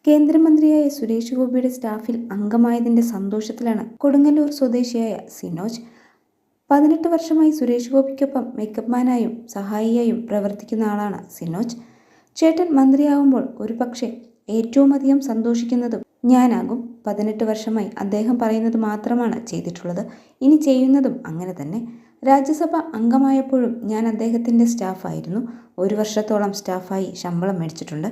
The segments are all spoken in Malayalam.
കേന്ദ്രമന്ത്രിയായ സുരേഷ് ഗോപിയുടെ സ്റ്റാഫിൽ അംഗമായതിന്റെ സന്തോഷത്തിലാണ് കൊടുങ്ങല്ലൂർ സ്വദേശിയായ സിനോജ്. 18 വർഷമായി സുരേഷ് ഗോപിക്കൊപ്പം മേക്കപ്പ് മാനായും സഹായിയായും പ്രവർത്തിക്കുന്ന ആളാണ് സിനോജ്. ചേട്ടൻ മന്ത്രിയാവുമ്പോൾ ഒരുപക്ഷെ ഏറ്റവും അധികം സന്തോഷിക്കുന്നതും ഞാനാകും. 18 വർഷമായി അദ്ദേഹം പറയുന്നത് മാത്രമാണ് ചെയ്തിട്ടുള്ളത്. ഇനി ചെയ്യുന്നതും അങ്ങനെ തന്നെ. രാജ്യസഭ അംഗമായപ്പോഴും ഞാൻ അദ്ദേഹത്തിൻ്റെ സ്റ്റാഫായിരുന്നു. 1 വർഷത്തോളം സ്റ്റാഫായി ശമ്പളം മേടിച്ചിട്ടുണ്ട്.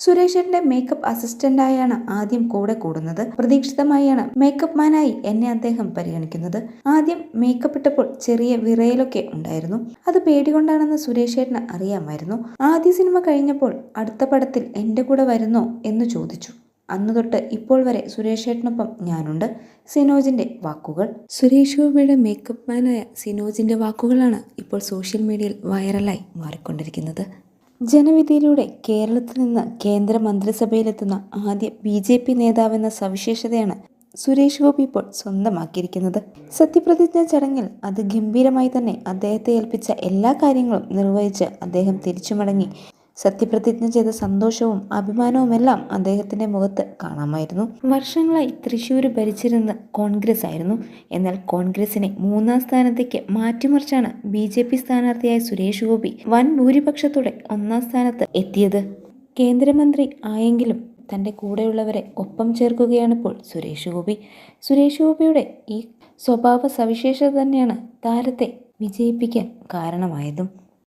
സുരേഷിന്റെ മേക്കപ്പ് അസിസ്റ്റന്റായാണ് ആദ്യം കൂടെ കൂടുന്നത്. പ്രതീക്ഷിതമായാണ് മേക്കപ്പ് മാനായി എന്നെ അദ്ദേഹം പരിഗണിക്കുന്നത്. ആദ്യം മേക്കപ്പ് ഇട്ടപ്പോൾ ചെറിയ വിറയലൊക്കെ ഉണ്ടായിരുന്നു. അത് പേടികൊണ്ടാണെന്ന് സുരേഷേട്ടന് അറിയാമായിരുന്നു. ആദ്യ സിനിമ കഴിഞ്ഞപ്പോൾ അടുത്ത പടത്തിൽ എൻ്റെ കൂടെ വരുന്നോ എന്ന് ചോദിച്ചു. അന്നു തൊട്ട് ഇപ്പോൾ വരെ സുരേഷേട്ടനൊപ്പം ഞാനുണ്ട്. സിനോജിന്റെ വാക്കുകൾ. സുരേഷ് ഗോപിയുടെ മേക്കപ്പ് മാനായ സിനോജിന്റെ വാക്കുകളാണ് ഇപ്പോൾ സോഷ്യൽ മീഡിയയിൽ വൈറലായി മാറിക്കൊണ്ടിരിക്കുന്നത്. ജനവിധിയിലൂടെ കേരളത്തിൽ നിന്ന് കേന്ദ്ര മന്ത്രിസഭയിലെത്തുന്ന ആദ്യ BJP നേതാവെന്ന സവിശേഷതയാണ് സുരേഷ് ഗോപി ഇപ്പോൾ സ്വന്തമാക്കിയിരിക്കുന്നത്. സത്യപ്രതിജ്ഞ ചടങ്ങിൽ അതിഗംഭീരമായി തന്നെ അദ്ദേഹത്തെ ഏൽപ്പിച്ച എല്ലാ കാര്യങ്ങളും നിർവഹിച്ച് അദ്ദേഹം തിരിച്ചു മടങ്ങി. സത്യപ്രതിജ്ഞ ചെയ്ത സന്തോഷവും അഭിമാനവുമെല്ലാം അദ്ദേഹത്തിന്റെ മുഖത്ത് കാണാമായിരുന്നു. വർഷങ്ങളായി തൃശ്ശൂർ ഭരിച്ചിരുന്നത് കോൺഗ്രസ് ആയിരുന്നു. എന്നാൽ കോൺഗ്രസിനെ 3ാം സ്ഥാനത്തേക്ക് മാറ്റിമറിച്ചാണ് BJP സ്ഥാനാർത്ഥിയായ സുരേഷ് ഗോപി വൻ ഭൂരിപക്ഷത്തോടെ 1ാം സ്ഥാനത്ത് എത്തിയത്. കേന്ദ്രമന്ത്രി ആയെങ്കിലും തൻ്റെ കൂടെയുള്ളവരെ ഒപ്പം ചേർക്കുകയാണിപ്പോൾ സുരേഷ് ഗോപി. സുരേഷ് ഗോപിയുടെ ഈ സ്വഭാവ സവിശേഷത തന്നെയാണ് താരത്തെ വിജയിപ്പിക്കാൻ കാരണമായതും.